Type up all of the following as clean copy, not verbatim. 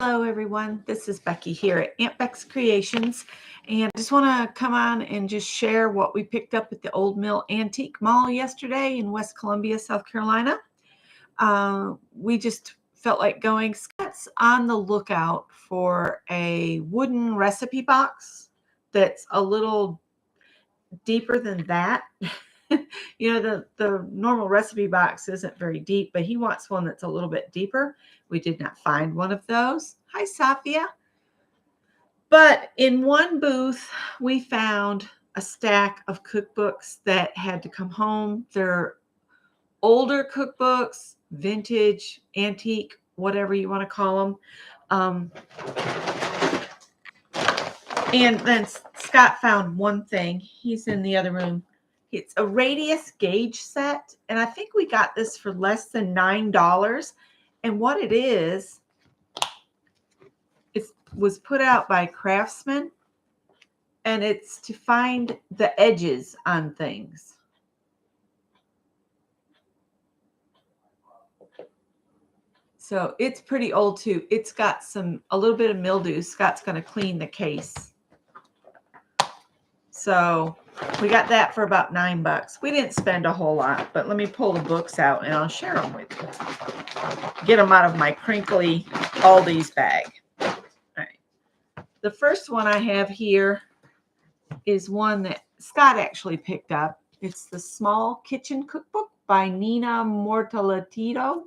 Hello everyone, this is Becky here at Aunt Beck's Creations, and I just want to come on and just share what we picked up at the Old Mill Antique Mall yesterday in West Columbia, South Carolina. We just felt like going. Scott's on the lookout for a wooden recipe box that's a little deeper than that. The normal recipe box isn't very deep, but he wants one that's a little bit deeper. We did not find one of those. Hi, Safia. But in one booth, we found a stack of cookbooks that had to come home. They're older cookbooks, vintage, antique, whatever you want to call them. And then Scott found one thing. He's in the other room. It's a radius gauge set, and I think we got this for less than $9. And what it is, it was put out by Craftsman, and it's to find the edges on things. So it's pretty old too. It's got a little bit of mildew. Scott's going to clean the case. So we got that for about $9. We didn't spend a whole lot, but let me pull the books out and I'll share them with you. Get them out of my crinkly Aldi's bag. All right. The first one I have here is one that Scott actually picked up. It's the Small Kitchen Cookbook by Nina Mortalitito.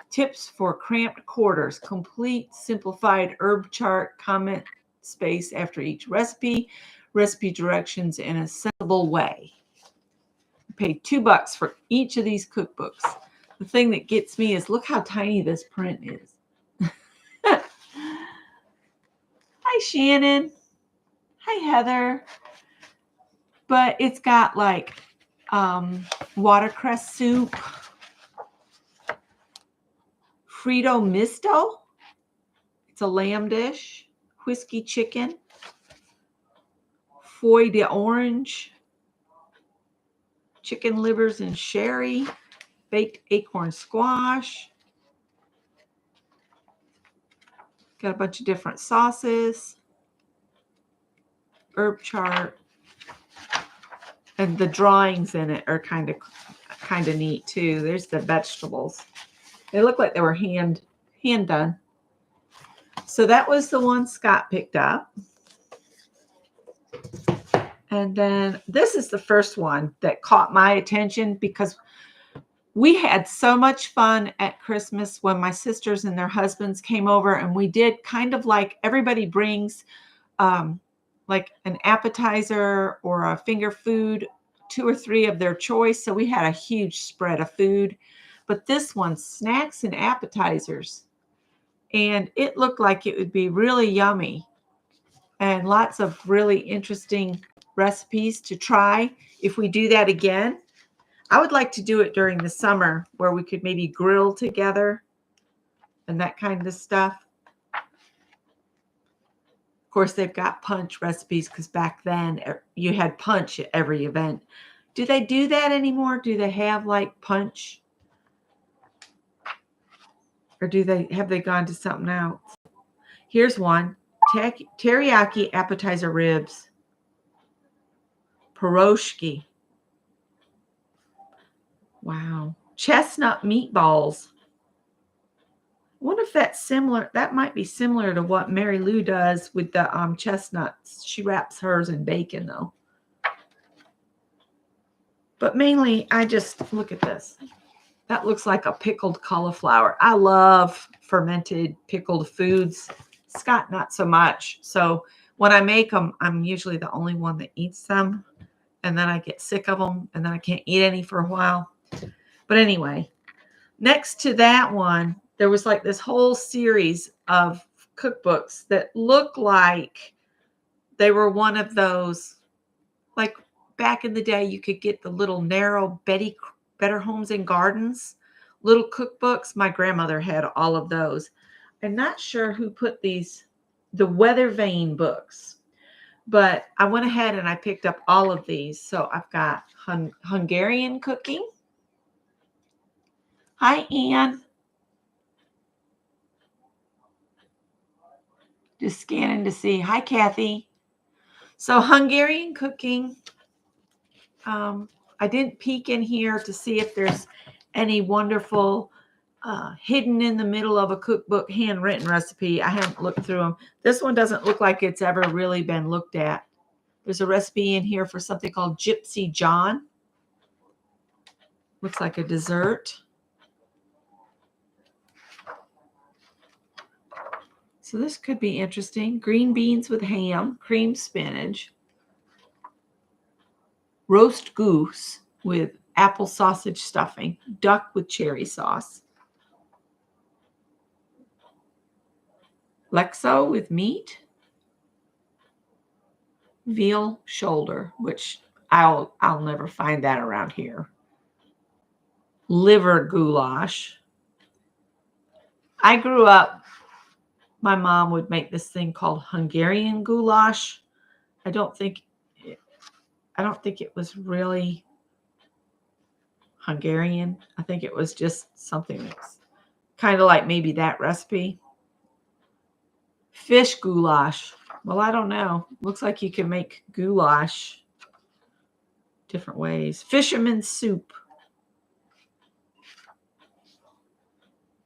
Tips for Cramped Quarters. Complete simplified herb chart, comment space after each recipe directions in a sensible way. I paid $2 for each of these cookbooks. The thing that gets me is look how tiny this print is. Hi, Shannon. Hi, Heather. But it's got like watercress soup, Frito misto. It's a lamb dish, whiskey chicken, foie d'orange, chicken livers and sherry, baked acorn squash. Got a bunch of different sauces, herb chart, and the drawings in it are kind of neat too. There's the vegetables. They look like they were hand done. So that was the one Scott picked up. And then this is the first one that caught my attention because we had so much fun at Christmas when my sisters and their husbands came over, and we did kind of like everybody brings like an appetizer or a finger food, 2 or 3 of their choice. So we had a huge spread of food, but this one, snacks and appetizers. And it looked like it would be really yummy and lots of really interesting recipes to try if we do that again. I would like to do it during the summer where we could maybe grill together and that kind of stuff. Of course, they've got punch recipes because back then you had punch at every event. Do they do that anymore? Do they have like punch? Or have they gone to something else? Here's one. Teriyaki appetizer ribs. Pierogi. Wow. Chestnut meatballs. I wonder if that's similar. That might be similar to what Mary Lou does with the chestnuts. She wraps hers in bacon, though. But mainly, I just look at this. That looks like a pickled cauliflower. I love fermented pickled foods. Scott, not so much. So when I make them, I'm usually the only one that eats them. And then I get sick of them. And then I can't eat any for a while. But anyway, next to that one, there was like this whole series of cookbooks that look like they were one of those, like back in the day, you could get the little narrow Better Homes and Gardens little cookbooks. My grandmother had all of those. I'm not sure who put the Weather Vane books, but I went ahead and I picked up all of these. So I've got Hungarian cooking, Hi, Ann. Just scanning to see. Hi, Kathy. So Hungarian cooking. I didn't peek in here to see if there's any wonderful hidden in the middle of a cookbook handwritten recipe. I haven't looked through them. This one doesn't look like it's ever really been looked at. There's a recipe in here for something called Gypsy John. Looks like a dessert. So this could be interesting. Green beans with ham, creamed spinach, roast goose with apple sausage stuffing, duck with cherry sauce, Lexo with meat, veal shoulder, which I'll never find that around here. Liver goulash. I grew up, my mom would make this thing called Hungarian goulash. I don't think it was really Hungarian. I think it was just something that's kind of like maybe that recipe. Fish goulash. Well, I don't know. Looks like you can make goulash different ways. Fisherman's soup.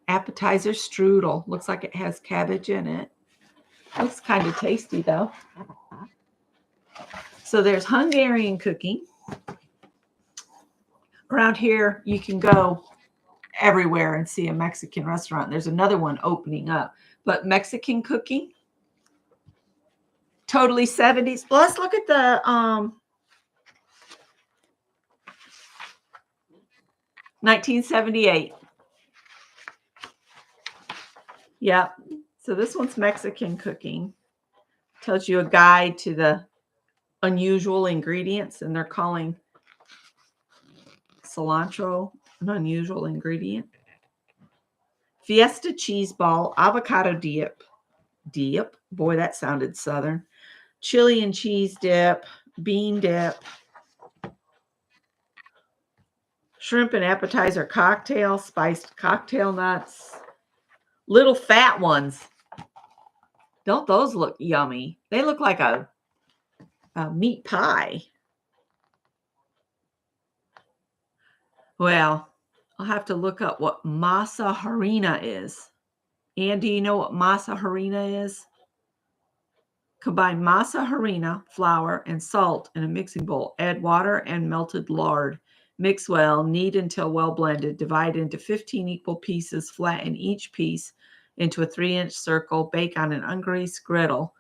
Appetizer strudel. Looks like it has cabbage in it. Looks kind of tasty though. So there's Hungarian cooking. Around here, you can go everywhere and see a Mexican restaurant. There's another one opening up. But Mexican cooking, totally 70s. Well, let's look at the 1978. Yep. So this one's Mexican cooking. Tells you a guide to the unusual ingredients, and they're calling cilantro an unusual ingredient. Fiesta cheese ball, avocado dip. Dip. Boy, that sounded southern. Chili and cheese dip, bean dip, shrimp and appetizer cocktail, spiced cocktail nuts, little fat ones. Don't those look yummy? They look like a meat pie. Well, I'll have to look up what masa harina is. And do you know what masa harina is? Combine masa harina, flour, and salt in a mixing bowl. Add water and melted lard. Mix well, knead until well blended. Divide into 15 equal pieces. Flatten each piece into a 3-inch circle. Bake on an ungreased griddle.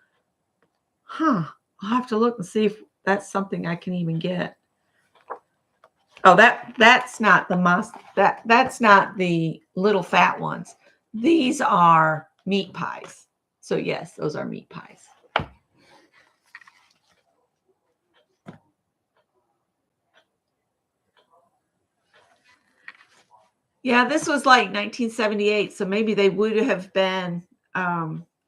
I'll have to look and see if that's something I can even get. Oh, that's not the that's not the little fat ones. These are meat pies. So yes, those are meat pies. Yeah, this was like 1978, so maybe they would have been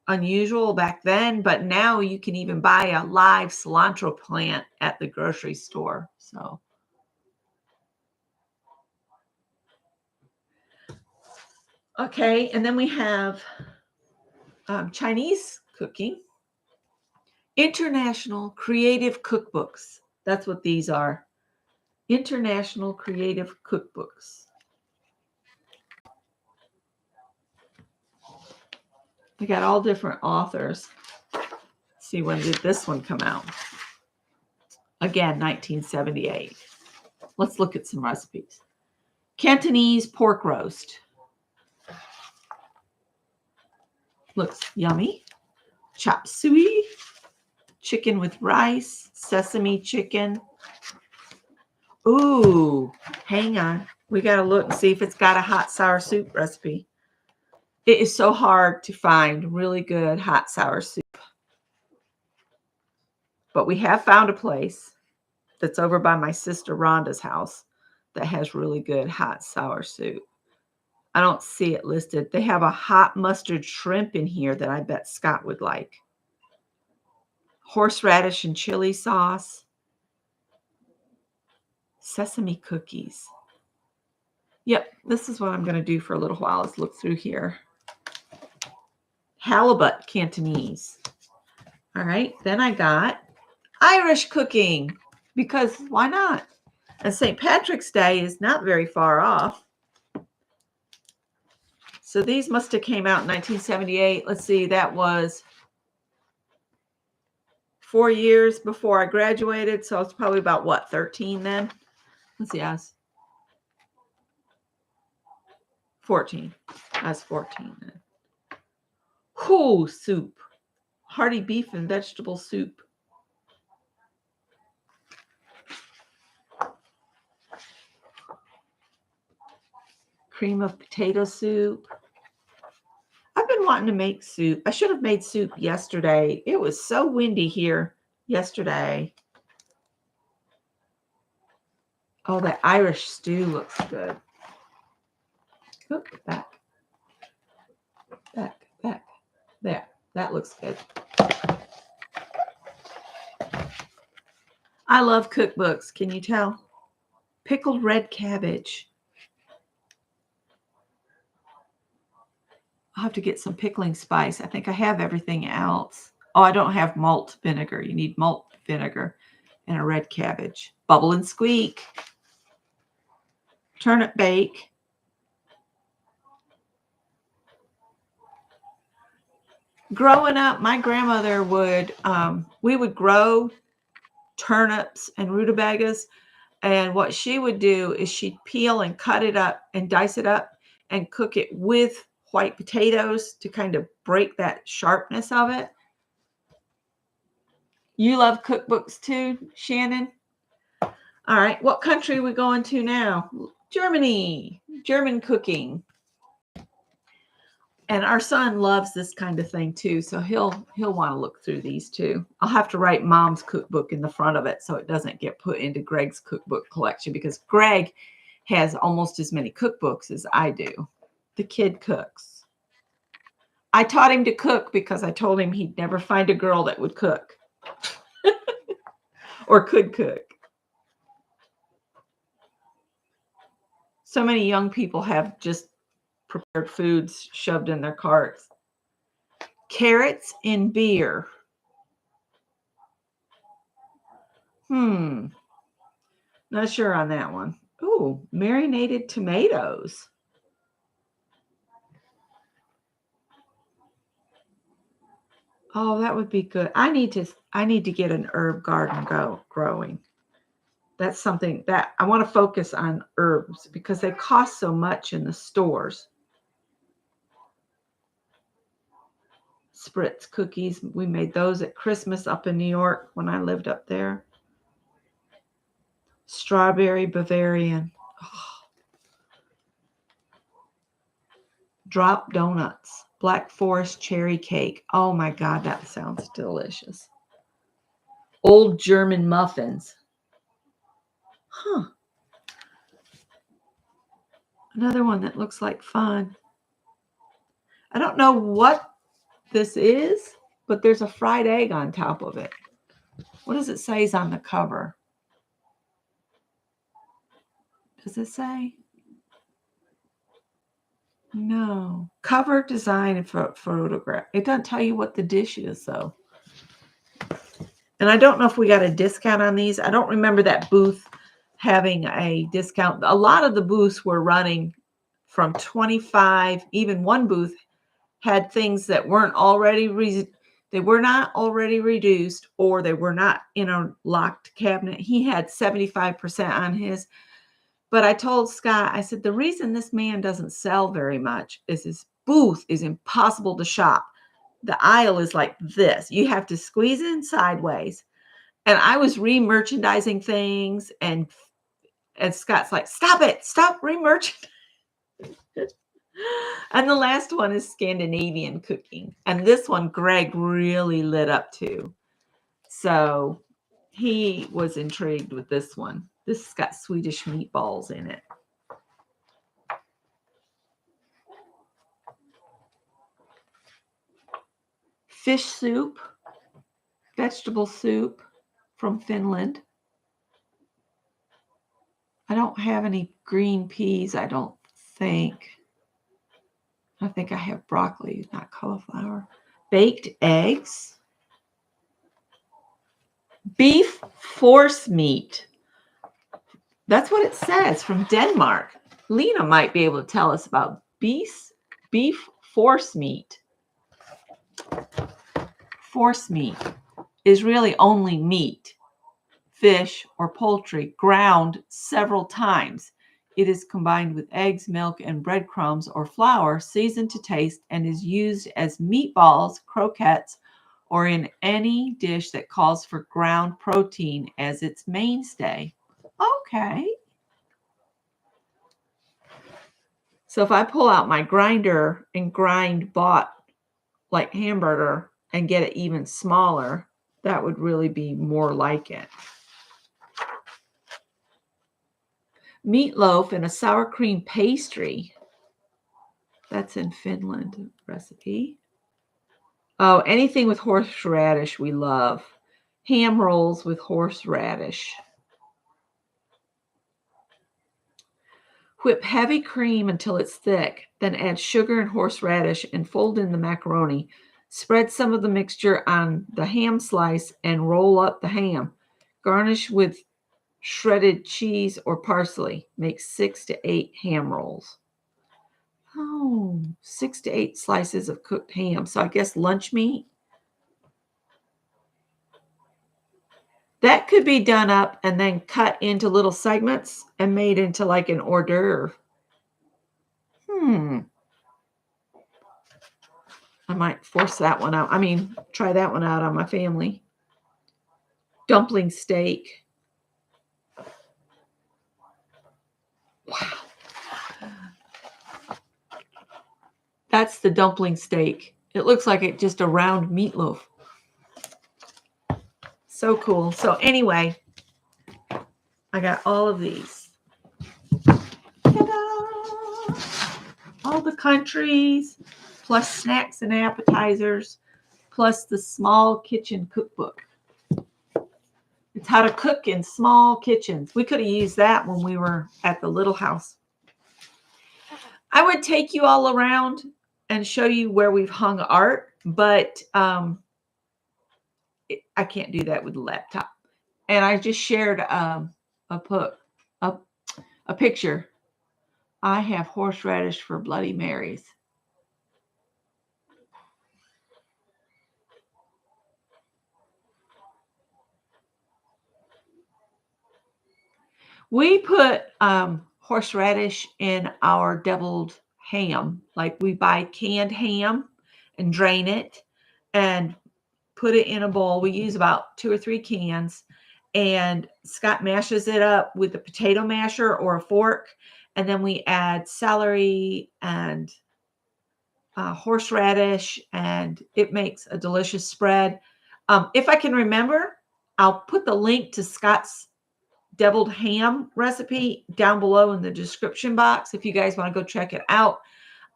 unusual back then, but now you can even buy a live cilantro plant at the grocery store. So, okay, and then we have Chinese cooking, international creative cookbooks. That's what these are. International creative cookbooks. I got all different authors. Let's see, when did this one come out? Again, 1978. Let's look at some recipes. Cantonese pork roast. Looks yummy. Chop suey. Chicken with rice. Sesame chicken. Ooh, hang on. We got to look and see if it's got a hot sour soup recipe. It is so hard to find really good hot sour soup. But we have found a place that's over by my sister Rhonda's house that has really good hot sour soup. I don't see it listed. They have a hot mustard shrimp in here that I bet Scott would like. Horseradish and chili sauce. Sesame cookies. Yep, this is what I'm going to do for a little while is look through here. Halibut Cantonese. All right, then I got Irish cooking because why not? And St. Patrick's Day is not very far off. So these must have came out in 1978. Let's see, that was 4 years before I graduated. So it's probably about what, 13 then? Let's see, I was 14. I was 14 then. Whoo, soup. Hearty beef and vegetable soup. Cream of potato soup. I've been wanting to make soup. I should have made soup yesterday. It was so windy here yesterday. Oh, that Irish stew looks good. Oop, back. There. That looks good. I love cookbooks. Can you tell? Pickled red cabbage. I'll have to get some pickling spice. I think I have everything else. Oh, I don't have malt vinegar. You need malt vinegar and a red cabbage. Bubble and squeak. Turnip bake. Growing up, my grandmother would, we would grow turnips and rutabagas. And what she would do is she'd peel and cut it up and dice it up and cook it with white potatoes to kind of break that sharpness of it. You love cookbooks too, Shannon? All right. What country are we going to now? Germany. German cooking. And our son loves this kind of thing too, so he'll want to look through these too. I'll have to write Mom's cookbook in the front of it so it doesn't get put into Greg's cookbook collection because Greg has almost as many cookbooks as I do. The kid cooks. I taught him to cook because I told him he'd never find a girl that would cook or could cook. So many young people have just prepared foods shoved in their carts. Carrots in beer. Not sure on that one. Ooh, marinated tomatoes. Oh, that would be good. I need to get an herb garden growing. That's something that I want to focus on herbs because they cost so much in the stores. Spritz cookies. We made those at Christmas up in New York when I lived up there. Strawberry Bavarian. Oh. Drop donuts. Black Forest cherry cake. Oh my God, that sounds delicious. Old German muffins. Huh. Another one that looks like fun. I don't know what this is, but there's a fried egg on top of it. What does it say on the cover? Does it say? No. Cover design and photograph. It doesn't tell you what the dish is, though. And I don't know if we got a discount on these. I don't remember that booth having a discount. A lot of the booths were running from 25. Even one booth had things that weren't already they were not already reduced or they were not in a locked cabinet. He had 75% on his. But I told Scott, I said, the reason this man doesn't sell very much is his booth is impossible to shop. The aisle is like this. You have to squeeze in sideways. And I was re-merchandising things and Scott's like, stop it. Stop re-merchandising. And the last one is Scandinavian cooking. And this one Greg really lit up to. So he was intrigued with this one. This has got Swedish meatballs in it. Fish soup, vegetable soup from Finland. I don't have any green peas, I don't think. I think I have broccoli, not cauliflower. Baked eggs. Beef force meat. That's what it says from Denmark. Lena might be able to tell us about beef force meat. Force meat is really only meat, fish, or poultry ground several times. It is combined with eggs, milk, and breadcrumbs or flour, seasoned to taste, and is used as meatballs, croquettes, or in any dish that calls for ground protein as its mainstay. Okay. So if I pull out my grinder and grind bought like hamburger and get it even smaller, that would really be more like it. Meatloaf and a sour cream pastry. That's in Finland recipe. Oh, anything with horseradish we love. Ham rolls with horseradish. Whip heavy cream until it's thick, then add sugar and horseradish and fold in the macaroni. Spread some of the mixture on the ham slice and roll up the ham. Garnish with shredded cheese or parsley. Make 6 to 8 ham rolls. Oh, 6 to 8 slices of cooked ham. So I guess lunch meat. That could be done up and then cut into little segments and made into like an hors d'oeuvre. I might force that one out. I mean, try that one out on my family. Dumpling steak. Wow. That's the dumpling steak. It looks like it's just a round meatloaf. So cool. So anyway, I got all of these. Ta-da! All the countries, plus snacks and appetizers, plus the small kitchen cookbook. It's how to cook in small kitchens. We could have used that when we were at the little house. I would take you all around and show you where we've hung art, but I can't do that with the laptop. And I just shared a picture. I have horseradish for Bloody Marys. We put horseradish in our deviled ham. Like we buy canned ham and drain it and put it in a bowl. We use about 2 or 3 cans. And Scott mashes it up with a potato masher or a fork. And then we add celery and horseradish, and it makes a delicious spread. If I can remember, I'll put the link to Scott's deviled ham recipe down below in the description box if you guys want to go check it out.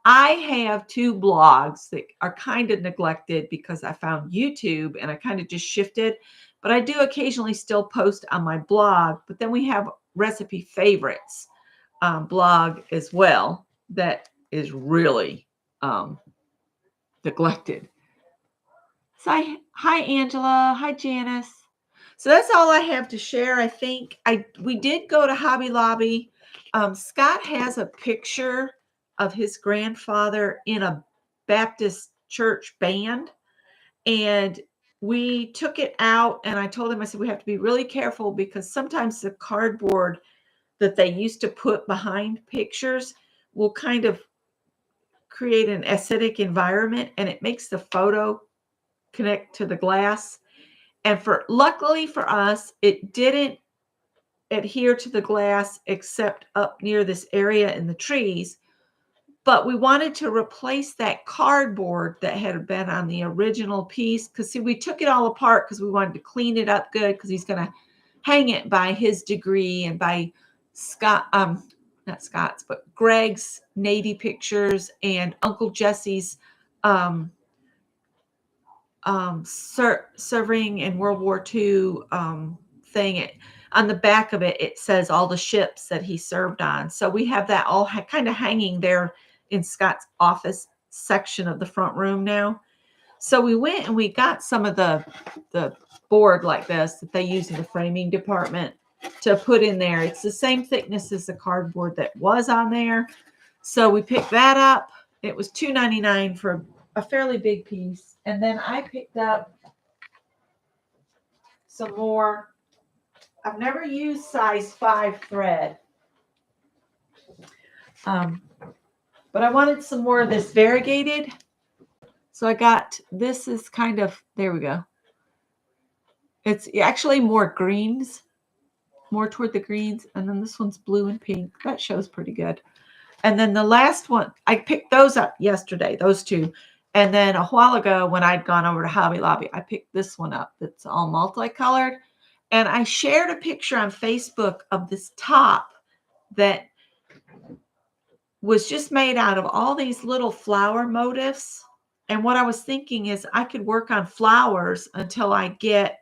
I have 2 blogs that are kind of neglected because I found YouTube and I kind of just shifted, but I do occasionally still post on my blog. But then we have recipe favorites blog as well that is really neglected. So hi Angela, hi Janice. So that's all I have to share. I think we did go to Hobby Lobby. Scott has a picture of his grandfather in a Baptist church band, and we took it out. And I told him, I said, we have to be really careful because sometimes the cardboard that they used to put behind pictures will kind of create an acidic environment, and it makes the photo connect to the glass. And luckily for us, it didn't adhere to the glass except up near this area in the trees. But we wanted to replace that cardboard that had been on the original piece. Because see, we took it all apart because we wanted to clean it up good because he's going to hang it by his degree and by not Scott's, but Greg's Navy pictures and Uncle Jesse's serving in World War II thing. on the back of it, it says all the ships that he served on. So we have that all kind of hanging there in Scott's office section of the front room now. So we went and we got some of the board like this that they use in the framing department to put in there. It's the same thickness as the cardboard that was on there. So we picked that up. It was $2.99 for a fairly big piece. And then I picked up some more. I've never used size 5 thread. But I wanted some more of this variegated. So I got, this is kind of, there we go. It's actually more greens, more toward the greens. And then this one's blue and pink. That shows pretty good. And then the last one, I picked those up yesterday, those two. And then a while ago when I'd gone over to Hobby Lobby, I picked this one up. That's all multicolored. And I shared a picture on Facebook of this top that was just made out of all these little flower motifs. And what I was thinking is I could work on flowers until I get,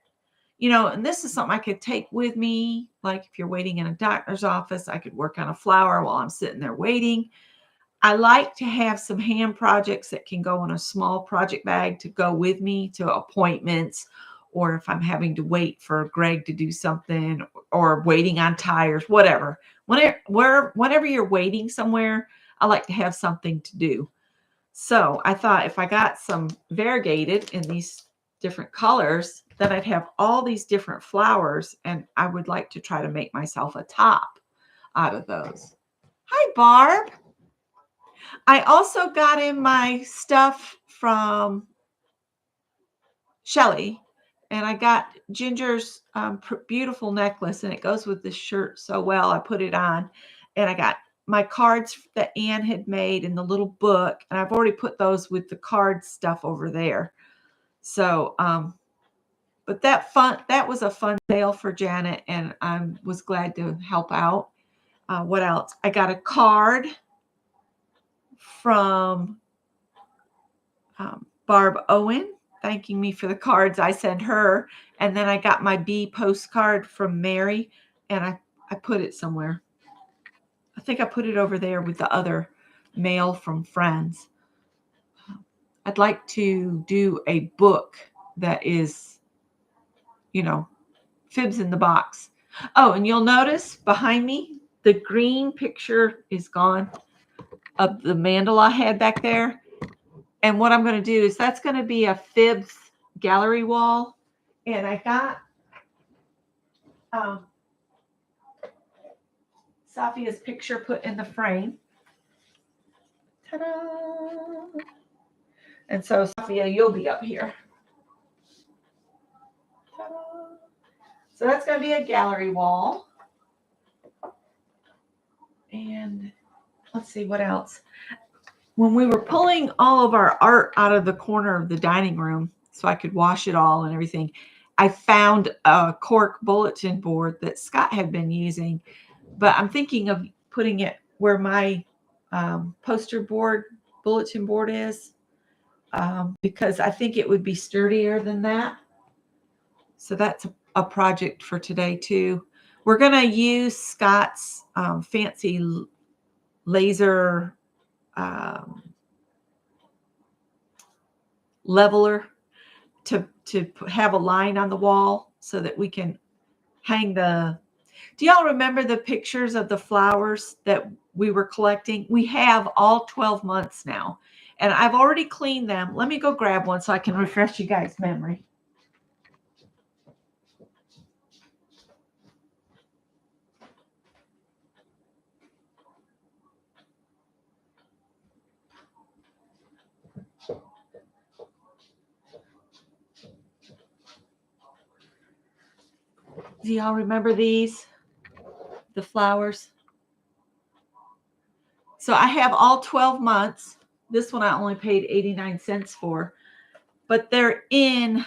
you know, and this is something I could take with me. Like if you're waiting in a doctor's office, I could work on a flower while I'm sitting there waiting. I like to have some hand projects that can go in a small project bag to go with me to appointments, or if I'm having to wait for Greg to do something, or waiting on tires, whatever. Whenever you're waiting somewhere, I like to have something to do. So I thought if I got some variegated in these different colors, then I'd have all these different flowers, and I would like to try to make myself a top out of those. Hi, Barb. I also got in my stuff from Shelly, and I got Ginger's beautiful necklace, and it goes with this shirt so well. I put it on, and I got my cards that Anne had made in the little book, and I've already put those with the card stuff over there. So, but that was a fun sale for Janet, and I was glad to help out. What else? I got a card from Barb Owen thanking me for the cards I sent her. And then I got my bee postcard from Mary, and I put it somewhere. I think I put it over there with the other mail from friends. I'd like to do a book that is, you know, fibs in the box. Oh, and you'll notice behind me, the green picture is gone of the mandala I had back there. And what I'm going to do is that's going to be a fibs gallery wall. And I got Sophia's picture put in the frame. Ta-da! And so, Sophia, you'll be up here. Ta-da! So that's going to be a gallery wall. And let's see what else. When we were pulling all of our art out of the corner of the dining room so I could wash it all and everything, I found a cork bulletin board that Scott had been using, but I'm thinking of putting it where my poster board, bulletin board is, because I think it would be sturdier than that. So that's a project for today too. We're going to use Scott's fancy laser leveler to have a line on the wall so that we can hang the. Do y'all remember the pictures of the flowers that we were collecting? We have all 12 months now, and I've already cleaned them. Let me go grab one so I can refresh you guys' memory. Do y'all remember these? The flowers. So I have all 12 months. This one I only paid 89 cents for, but they're in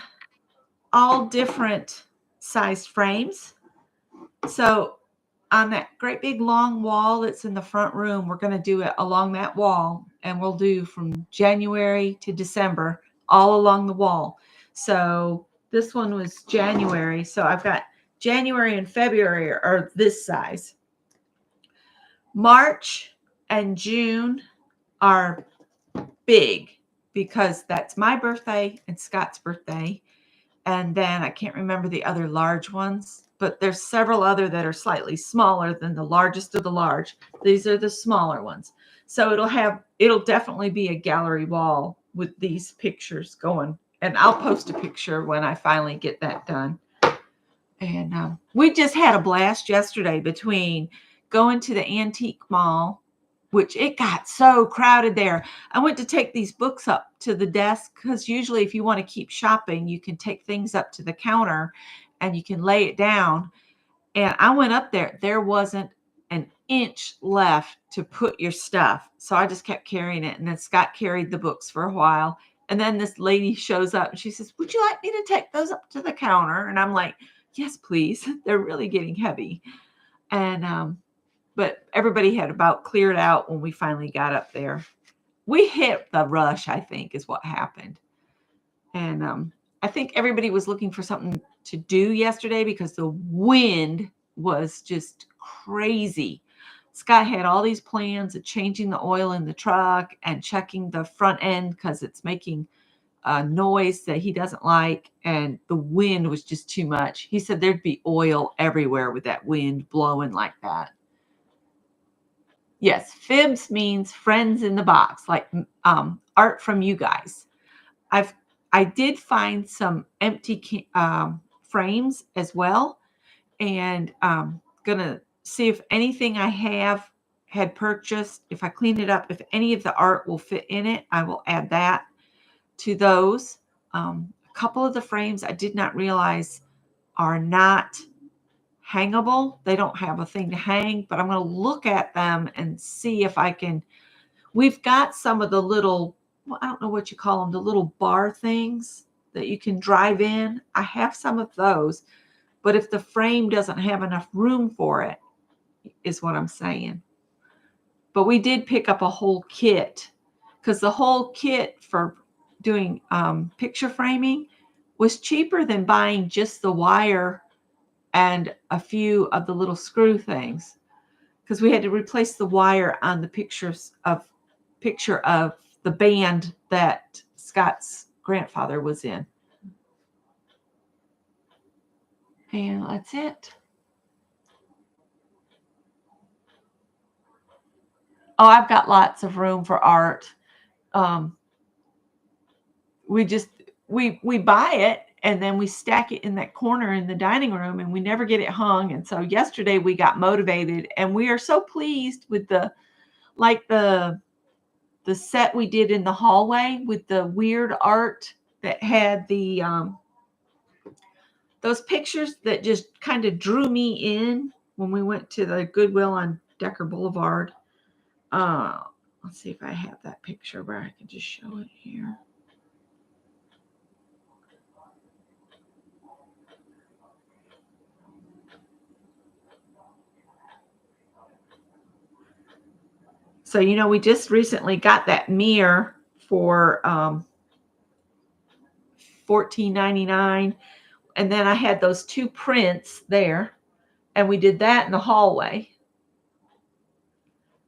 all different sized frames. So on that great big long wall that's in the front room, we're going to do it along that wall, and we'll do from January to December all along the wall. So this one was January. So I've got January and February are this size. March and June are big because that's my birthday and Scott's birthday. And then I can't remember the other large ones, but there's several other that are slightly smaller than the largest of the large. These are the smaller ones. So it'll definitely be a gallery wall with these pictures going. And I'll post a picture when I finally get that done. And we just had a blast yesterday between going to the antique mall, which it got so crowded there. I went to take these books up to the desk because usually if you want to keep shopping, you can take things up to the counter and you can lay it down. And I went up there. There wasn't an inch left to put your stuff. So I just kept carrying it. And then Scott carried the books for a while. And then this lady shows up and she says, "Would you like me to take those up to the counter?" And I'm like, "Yes, please." They're really getting heavy. And but everybody had about cleared out when we finally got up there. We hit the rush, I think, is what happened. And I think everybody was looking for something to do yesterday because the wind was just crazy. Scott had all these plans of changing the oil in the truck and checking the front end because it's making a noise that he doesn't like, and the wind was just too much. He said there'd be oil everywhere with that wind blowing like that. Yes, fibs means friends in the box, like art from you guys. I did find some empty frames as well, and gonna see if anything I had purchased, if I clean it up, if any of the art will fit in it, I will add that to those. A couple of the frames I did not realize are not hangable. They don't have a thing to hang, but I'm going to look at them and see if I can. We've got some of the little, well, I don't know what you call them, the little bar things that you can drive in. I have some of those, but if the frame doesn't have enough room for it, is what I'm saying. But we did pick up a whole kit because the whole kit for doing picture framing was cheaper than buying just the wire and a few of the little screw things, because we had to replace the wire on the picture of the band that Scott's grandfather was in. And that's it. Oh, I've got lots of room for art. We buy it and then we stack it in that corner in the dining room and we never get it hung. And so yesterday we got motivated and we are so pleased with the set we did in the hallway with the weird art that had the those pictures that just kind of drew me in when we went to the Goodwill on Decker Boulevard. Let's see if I have that picture where I can just show it here. So, we just recently got that mirror for $14.99. And then I had those two prints there. And we did that in the hallway.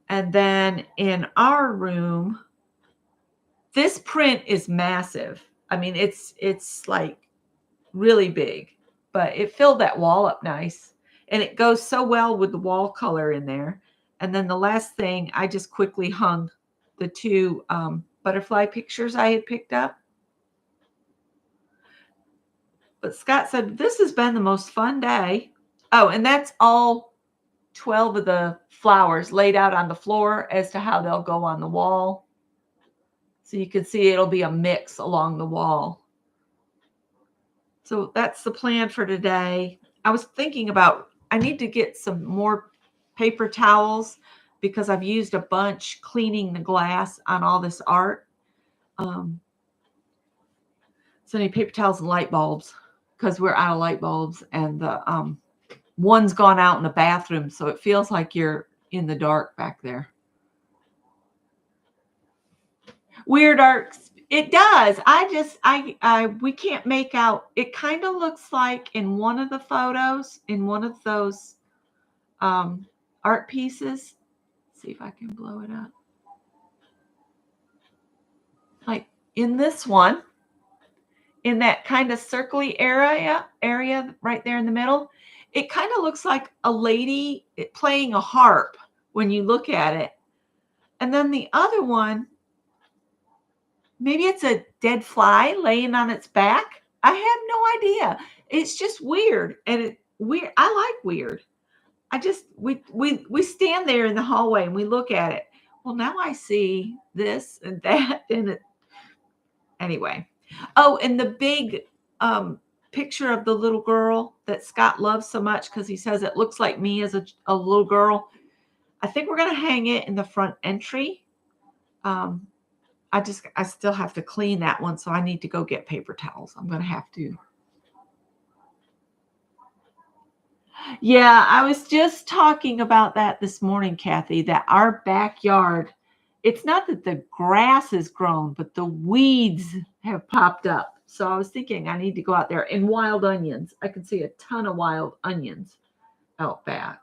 And then in our room, this print is massive. I mean, it's like really big, but it filled that wall up nice. And it goes so well with the wall color in there. And then the last thing, I just quickly hung the two butterfly pictures I had picked up. But Scott said, this has been the most fun day. Oh, and that's all 12 of the flowers laid out on the floor as to how they'll go on the wall. So you can see it'll be a mix along the wall. So that's the plan for today. I was thinking about, I need to get some more paper towels because I've used a bunch cleaning the glass on all this art. So I need paper towels and light bulbs because we're out of light bulbs, and the one's gone out in the bathroom, so it feels like you're in the dark back there. Weird art It does. We can't make out. It kind of looks like in one of the photos, in one of those um, art pieces. Let's see if I can blow it up. Like in this one, in that kind of circly area right there in the middle, it kind of looks like a lady playing a harp when you look at it. And then the other one, maybe it's a dead fly laying on its back. I have no idea. It's just weird, and weird. I like weird. I just we stand there in the hallway and we look at it. Well, now I see this and that, and it anyway. Oh, and the big picture of the little girl that Scott loves so much because he says it looks like me as a little girl. I think we're gonna hang it in the front entry. I still have to clean that one, so I need to go get paper towels. I'm gonna have to. Yeah, I was just talking about that this morning, Kathy, that our backyard, it's not that the grass has grown, but the weeds have popped up. So I was thinking I need to go out there, and wild onions. I can see a ton of wild onions out back.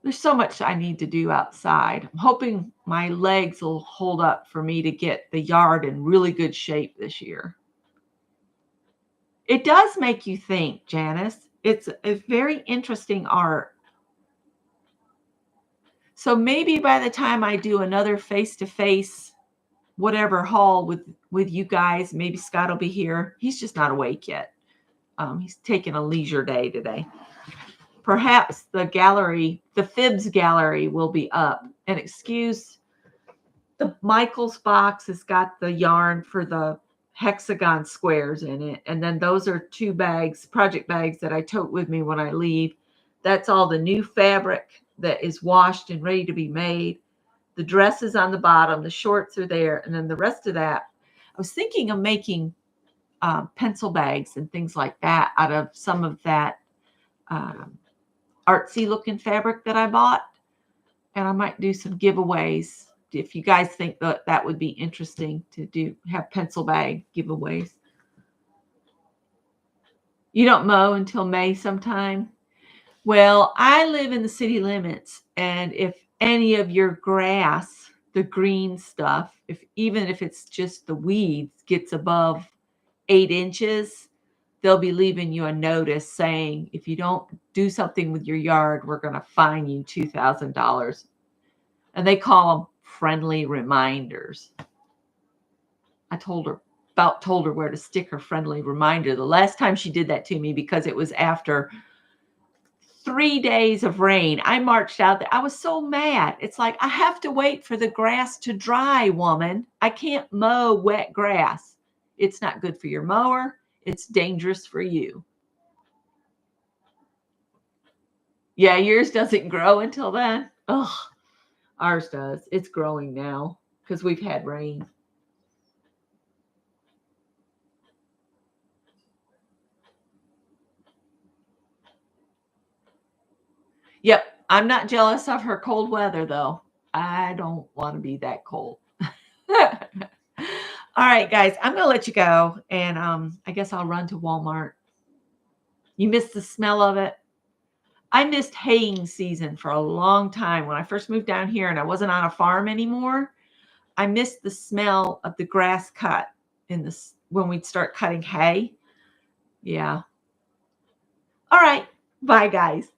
There's so much I need to do outside. I'm hoping my legs will hold up for me to get the yard in really good shape this year. It does make you think, Janice. It's a very interesting art. So maybe by the time I do another face-to-face whatever haul with you guys, maybe Scott will be here. He's just not awake yet. He's taking a leisure day today. Perhaps the gallery, the Fibs gallery will be up. And excuse, the Michaels box has got the yarn for the hexagon squares in it. And then those are 2 bags, project bags that I tote with me when I leave. That's all the new fabric that is washed and ready to be made. The dress is on the bottom, the shorts are there, and then the rest of that. I was thinking of making pencil bags and things like that out of some of that artsy looking fabric that I bought. And I might do some giveaways if you guys think that would be interesting to have pencil bag giveaways. You don't mow until May sometime? Well, I live in the city limits, and if any of your grass, the green stuff, even if it's just the weeds, gets above 8 inches, they'll be leaving you a notice saying, if you don't do something with your yard, we're going to fine you $2,000. And they call them friendly reminders. I told her where to stick her friendly reminder the last time she did that to me, because it was after 3 days of rain. I marched out there. I was so mad. It's like, I have to wait for the grass to dry, woman. I can't mow wet grass. It's not good for your mower. It's dangerous for you. Yeah, yours doesn't grow until then. Ugh, ours does. It's growing now because we've had rain. Yep, I'm not jealous of her cold weather, though. I don't want to be that cold. All right, guys, I'm going to let you go, and I guess I'll run to Walmart. You missed the smell of it. I missed haying season for a long time. When I first moved down here and I wasn't on a farm anymore, I missed the smell of the grass cut when we'd start cutting hay. Yeah. All right. Bye, guys.